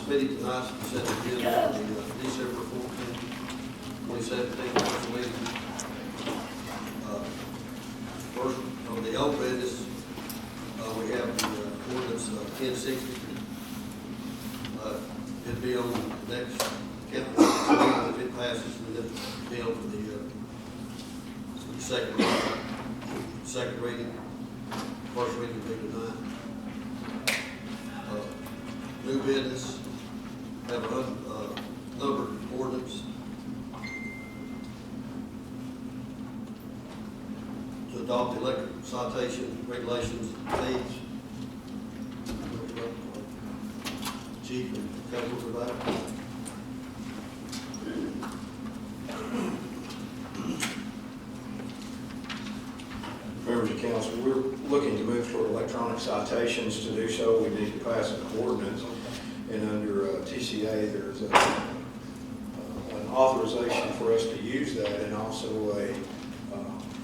meeting tonight, set the agenda for the December 14th, 2017 council meeting. First, on the old business, we have the ordinance 1060. It'll be on the next council meeting if it passes, and then be on for the second reading. First reading will be tonight. New business, have a numbered ordinance to adopt the electric citation regulations and fees. Chief and Council for that. Members of council, we're looking to move toward electronic citations. To do so, we need to pass an ordinance, and under TCA, there's an authorization for us to use that, and also a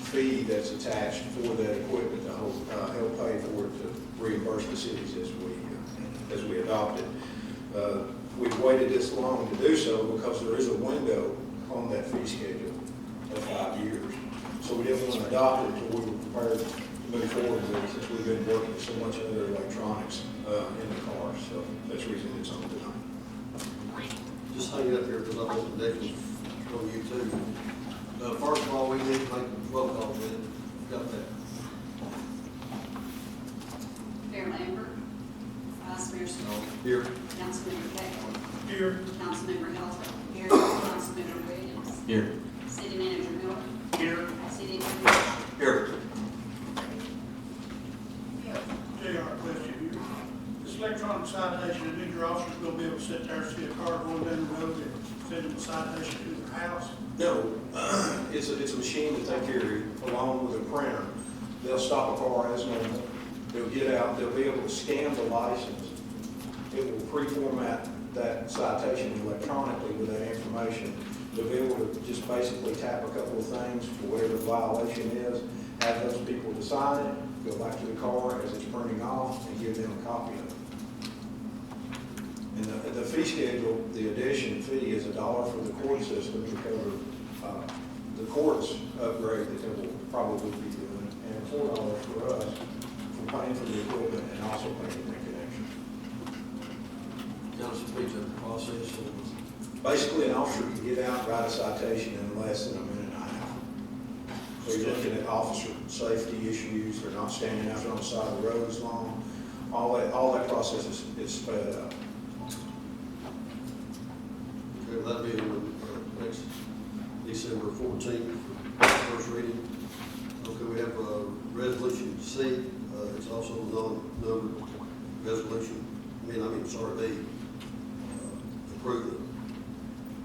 fee that's attached for that equipment to help pay for it, to reimburse the cities as we adopt it. We've waited this long to do so because there is a window on that fee schedule of 5 years. So we didn't want to adopt it until we were prepared to move forward with it, since we've been working with so much other electronics in the car. So that's the reason it's on tonight. Just hang it up here because I want the next one from you too. First of all, we need to make a roll call with it. Got that? Mayor Lambert, Vice Mayor Stoll, Here. Councilmember Cagle, Here. Councilmember Hilton, here, Councilmember Williams, Here. City Manager Miller, Here. City Attorney. Here. JR, question here. This electronic citation, the your officers will be able to sit there and see a car going down the road and send them a citation to their house? No, it's a machine that they carry along with a printer. They'll stop a car as normal. They'll get out, they'll be able to scan the license. It will pre-format that citation electronically with that information. They'll be able to just basically tap a couple of things for whatever the violation is, have those people to sign it, go back to the car as it's printing off, and give them a copy of it. And the fee schedule, the addition fee is $1 for the court system to cover the court's upgrade that they will probably be doing, and $4 for us for paying for the equipment and also paying for the connection. Now, speech of the process. Basically, an officer can get out and write a citation in less than a minute and a half. So you're looking at officer safety issues, they're not standing out there on the side of the road as long. All that process is sped up. Okay, that'll be on next December 14th, first reading. Okay, we have resolution C. It's also a non-numbered resolution. B. Approve it.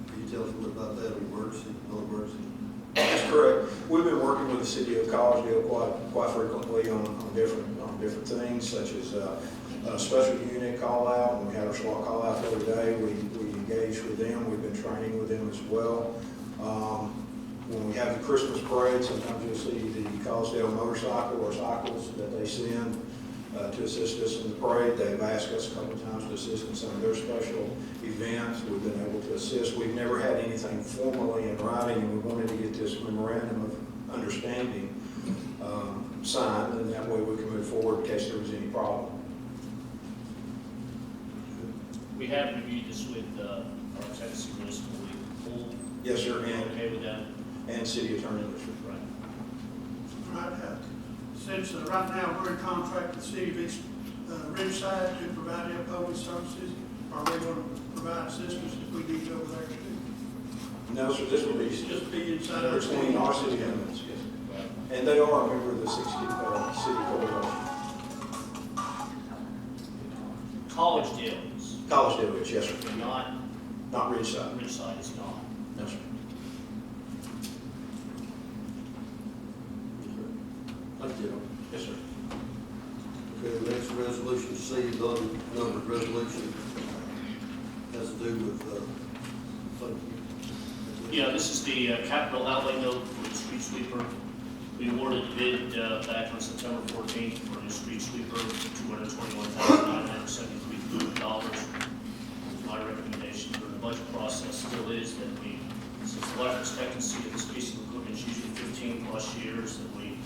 Can you tell us what about that, emergency, non-emergency? That's correct. We've been working with the city of Collegedale quite frequently on different things, such as a special unit call out. When we had our SWAT call out the other day, we engaged with them. We've been training with them as well. When we have the Christmas parade, sometimes you'll see the Collegedale motorcycle or cycles that they send to assist us in the parade. They've asked us a couple of times to assist in some of their special events. We've been able to assist. We've never had anything formally in writing, and we wanted to get this memorandum of understanding signed, and that way we can move forward in case there was any problem. We have reviewed this with our Tennessee Municipal League pool. Yes, sir, Okay with that? and city attorney. Right. Right, since right now we're in contract with the city of East Ridgeside to provide their public services, are they going to provide assistance if we need to go over there too? No, sir, this will be Just be inside our between our city limits, yes. And they are a member of the city coalition. Collegedale is, Collegedale is, yes, sir. not, Not Ridgeside. Ridgeside is not. No, sir. Thank you. Yes, sir. Okay, the next resolution, C, non-numbered resolution, has to do with, thank you. Yeah, this is the capital outlay note for the street sweeper. We awarded the bid back on September 14th for the street sweeper, $221,973. 14+ years that we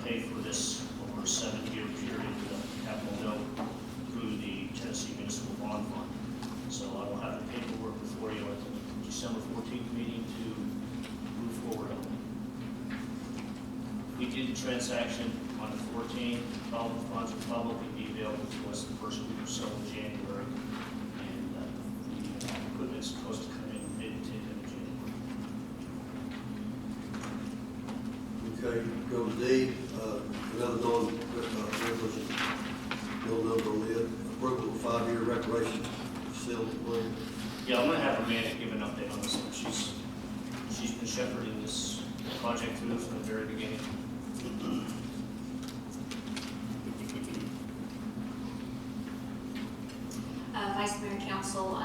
paid for this over a 7-year period, capital note through the Tennessee Municipal Bond Fund. So I will have the paperwork before you at the December 14th meeting to move forward on it. We did the transaction on the 14th. All the funds will probably be available to us the first week or so in January. And the equipment's supposed to come in mid to end of January. Okay, go to D, another resolution, no number on it, approval of 5-year recreation facility plan. Yeah, I'm gonna have Amanda give an update on this one. She's been shepherding this project through from the very beginning. Vice Mayor and Council,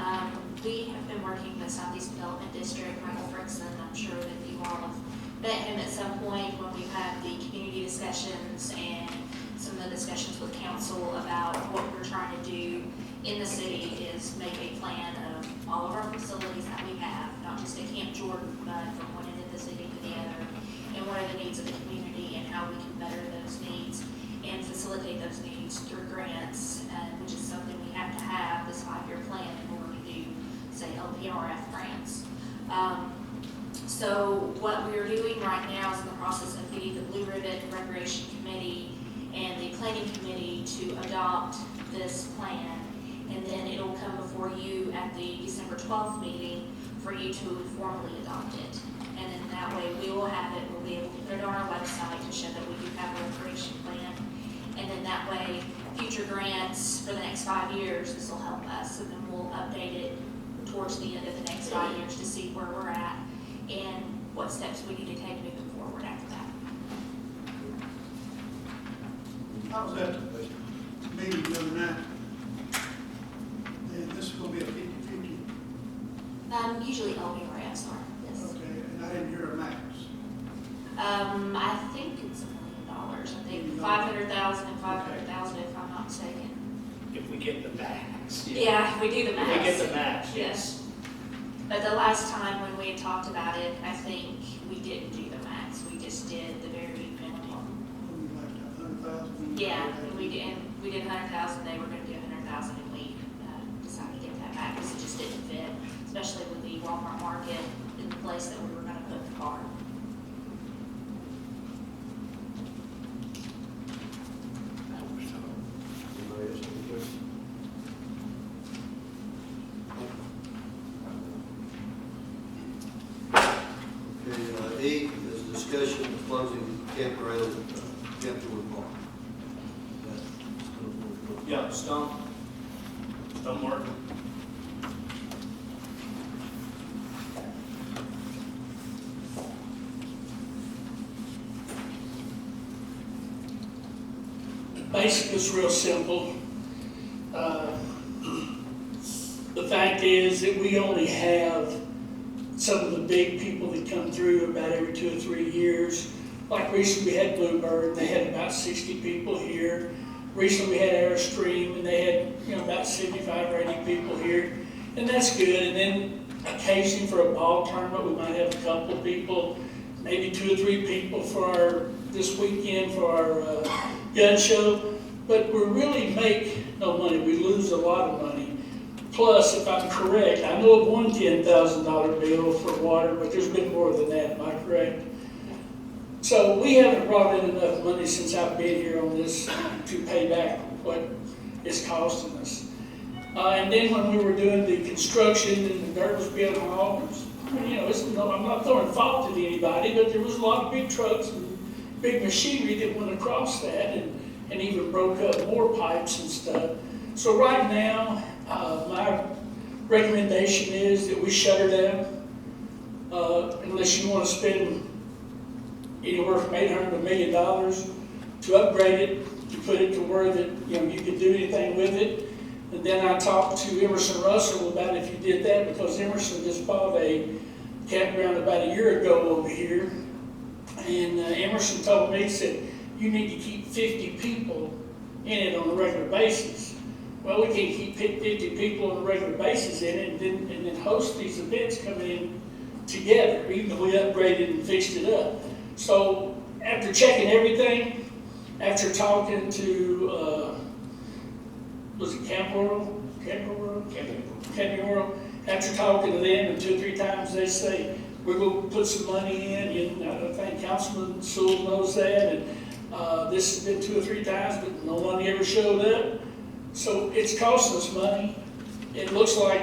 we have been working with Southeast Development District, Michael Frickson. I'm sure that you all have met him at some point when we've had the community discussions and some of the discussions with council about what we're trying to do in the city is make a plan of all of our facilities that we have, not just at Camp Jordan, but from one end of the city to the other, and what are the needs of the community and how we can better those needs and facilitate those needs through grants, which is something we have to have, this 5-year plan, in order to do, say, LPRF grants. So what we are doing right now is in the process of getting the Blue Ribbon Recreation Committee and the Planning Committee to adopt this plan, and then it'll come before you at the December 12th meeting for you to formally adopt it. And then that way we will have it, we'll be able to put it on our website to show that we do have a recreation plan. And then that way, future grants for the next 5 years, this will help us, and then we'll update it towards the end of the next 5 years to see where we're at and what steps we need to take moving forward after that. I was at the meeting the other night, and this is gonna be a 50/50. Usually LPRFs are, yes. Okay, and I didn't hear a max. I think it's $1 million. I think 500,000 and 500,000, if I'm not mistaken. If we get the max. Yeah, we do the max. If we get the max, yes. Yes. But the last time when we had talked about it, I think we didn't do the max. We just did the very minimum. Like 100,000. Yeah, and we did 100,000. They were going to do 100,000, and we decided to get that back because it just didn't fit, especially with the Walmart market in the place that we were going to put the car. Anybody else have any questions? Okay, E is discussion of closing campground, Camp Jordan Park. Yeah, Stone Mark. Basically, it's real simple. The fact is that we only have some of the big people that come through about every 2 or 3 years. Like recently we had Bluebird, they had about 60 people here. Recently we had Airstream, and they had about 75 or 80 people here, and that's good. And then occasionally for a ball tournament, we might have a couple of people, maybe 2 or 3 people for this weekend for our gun show. But we really make no money. We lose a lot of money. Plus, if I'm correct, I know of one $10,000 bill for water, but there's been more than that. Am I correct? So we haven't brought in enough money since I've been here on this to pay back what it's costing us. And then when we were doing the construction and the dirt was being hauled, I'm not throwing fault at anybody, but there was a lot of big trucks and big machinery that went across that and even broke up more pipes and stuff. So right now, my recommendation is that we shut her down, unless you want to spend anywhere from $800 to $1 million to upgrade it, to put it to where that you could do anything with it. And then I talked to Emerson Russell about if you did that, because Emerson just bought a campground about a year ago over here, and Emerson told me, he said, you need to keep 50 people in it on a regular basis. Well, we can't keep 50 people on a regular basis in it and then host these events coming in together, even though we upgraded and fixed it up. So after checking everything, after talking to, was it Camp World? Camping World, after talking to them and 2 or 3 times, they say, we're gonna put some money in, and I think Councilman Sewell knows that, and, this has been 2 or 3 times, but no one ever showed up. So it's costing us money. It looks like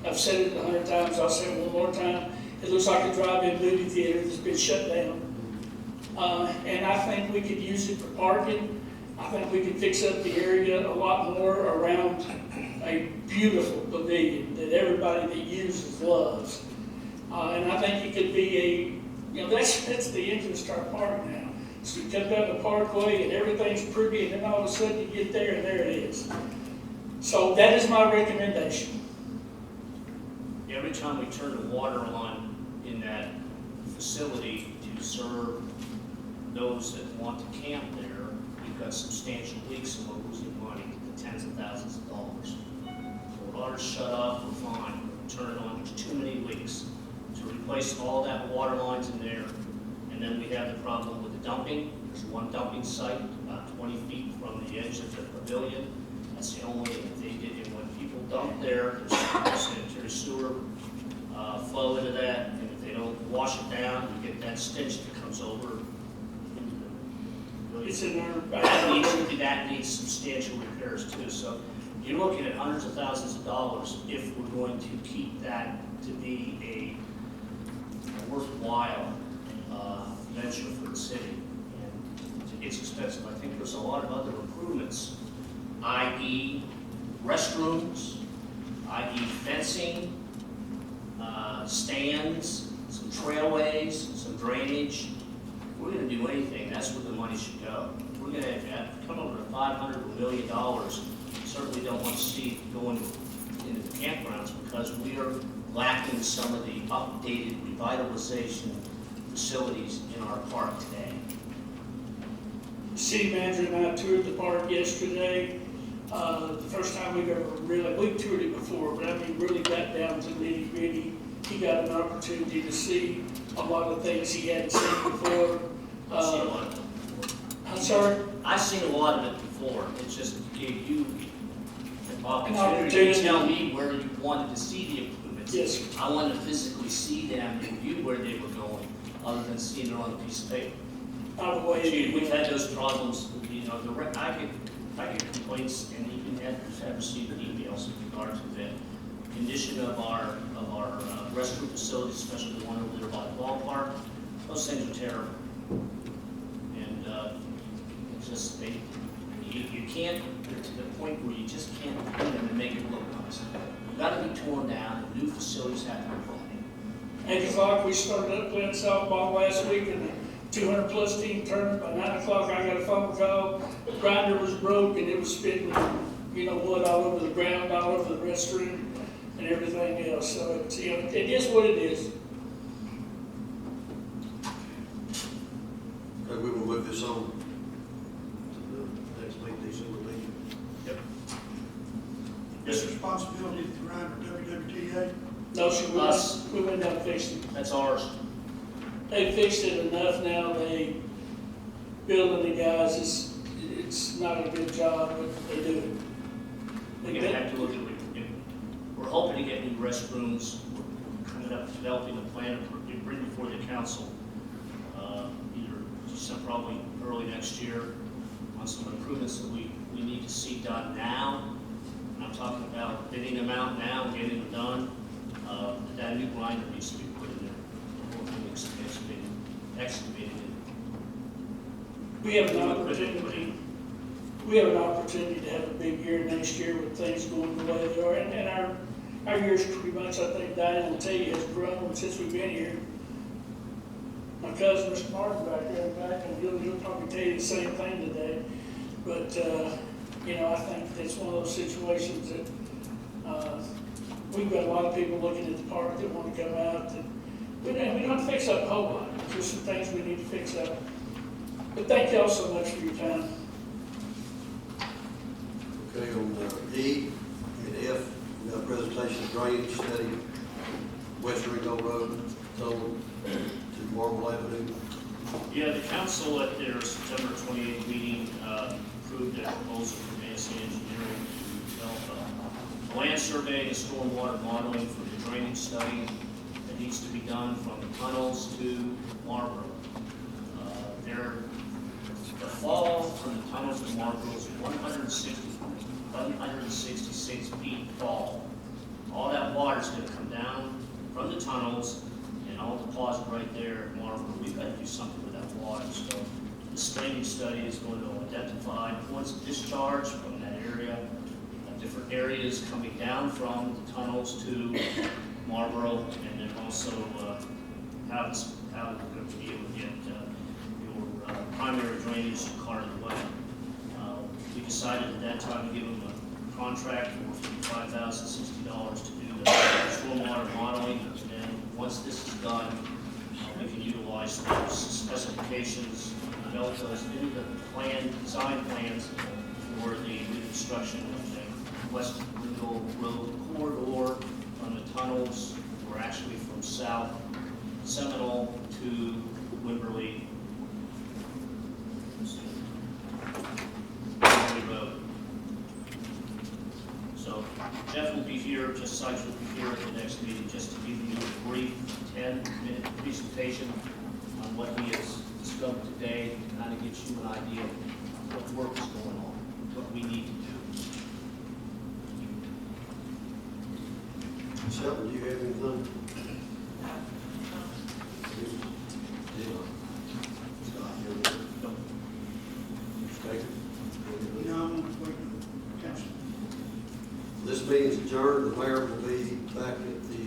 I've said it 100 times, I'll say it one more time, it looks like a drive-in movie theater that's been shut down. And I think we could use it for parking. I think we could fix up the area a lot more around a beautiful pavilion that everybody that uses loves. And I think it could be that's the entrance to our park now. So you come down the parkway and everything's pretty, and then all of a sudden you get there and there it is. So that is my recommendation. Every time we turn the water on in that facility to serve those that want to camp there, we've got substantial leaks and we're losing money to tens of thousands of dollars. The water's shut off, we're fine. Turn it on, there's too many leaks. To replace all that water lines in there, and then we have the problem with the dumping. There's one dumping site about 20 feet from the edge of the pavilion. That's the only thing that they did. And when people dump there, there's sanitary sewer flow into that, and if they don't wash it down, you get that stench that comes over into the pavilion. It's in our, That needs substantial repairs too. So you're looking at hundreds of thousands of dollars if we're going to keep that to be a worthwhile venture for the city. And it's expensive. I think there's a lot of other improvements, i.e. restrooms, i.e. fencing, stands, some trailways, some drainage. If we're going to do anything, that's where the money should go. If we're going to come over to $500 million, certainly don't want to see it going into the campgrounds because we are lacking some of the updated revitalization facilities in our park today. city manager and I toured the park yesterday. The first time we've ever we've toured it before, but I mean really got down to nitty gritty. He got an opportunity to see a lot of things he hadn't seen before. I've seen a lot of it. I'm sorry? I've seen a lot of it before. It just gave you an opportunity opportunity. to tell me where you wanted to see the improvements. Yes, sir. I wanted to physically see them and view where they were going, other than seeing it on a piece of paper. Out of the way. We've had those problems, I get complaints, and even have received emails in regards to the condition of our restroom facilities, especially the one over there by the ballpark. Those things are terrible. And it's just, you can't, get to the point where you just can't clean them and make it look nice. They've got to be torn down, and new facilities have to be put in. 8 o'clock, we started up playing softball last week, and the 200-plus team tournament. By 9 o'clock, I got a phone call. The grinder was broke, and it was spitting, wood all over the ground, all over the restroom, and everything else. So it's, it is what it is. Okay, we will move this on to the next meeting, December meeting. Yep. It's responsibility of the grinder, WWTA. No, sir, Us. we went down and fixed it. That's ours. They fixed it enough now. They building the guys. It's not a good job, but they do it. We're gonna have to look at, we're hoping to get new restrooms. We're coming up, developing a plan to bring before the council, probably early next year, on some improvements that we need to see done now. And I'm talking about bidding them out now, and getting them done. That new grinder needs to be put in there. The whole thing needs to be excavated. We have an opportunity. We have an opportunity to have a big year next year with things going the way they are, and our year's pretty much, I think, Diane will tell you, has grown since we've been here. My cousin, Mr. Martin, back there in the back, and he'll probably tell you the same thing today. But, I think that's one of those situations that, we've got a lot of people looking at the park that want to come out. That we don't have to fix up a whole lot. There's just some things we need to fix up. But thank y'all so much for your time. Okay, on E and F, we got a presentation of drainage study, West Ringo Road, total to Marble Avenue. Yeah, the council at their September 28th meeting approved a proposal from ASC Engineering to develop a land survey and stormwater modeling for the drainage study that needs to be done from the tunnels to Marlboro. The fall from the tunnels to Marlboro is 166 feet fall. All that water's going to come down from the tunnels and all deposit right there at Marlboro. We've got to do something with that water. So the drainage study is going to identify points of discharge from that area, different areas coming down from the tunnels to Marlboro, and then also how we're going to be able to get your primary drainage Carter Way. We decided at that time to give them a contract for $55,060 to do the stormwater modeling, and once this is done, we can utilize those specifications, develop those into the design plans for the reconstruction of the West Window Road corridor from the tunnels, or actually from South Seminole to Wimberley Road. So Jeff will be here, Jeff Sykes will be here at the next meeting just to give you a brief 10-minute presentation on what he has discovered today, kind of gives you an idea of what work is going on, what we need to do. Shelton, do you have anything? Scott, you have anything? No. Baker? You know, I'm waiting. Council. This meeting is adjourned. The mayor will be back at the